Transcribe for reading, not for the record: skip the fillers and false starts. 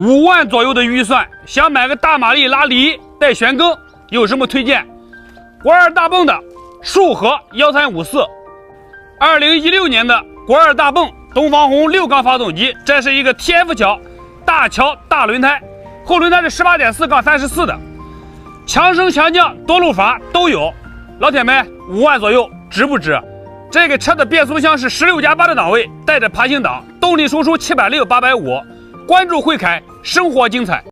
5万左右的预算，想买个大马力拉力带旋更，有什么推荐？国二大泵的束河1354，2016年的国二大泵东方红6缸发动机，这是一个 TF 桥大轮胎，后轮胎是18.4杠34的，强升强降多路阀都有。老铁们，5万左右值不值？这个车的变速箱是16+8的档位，带着爬行档，动力输出760、850。关注慧凯，生活精彩。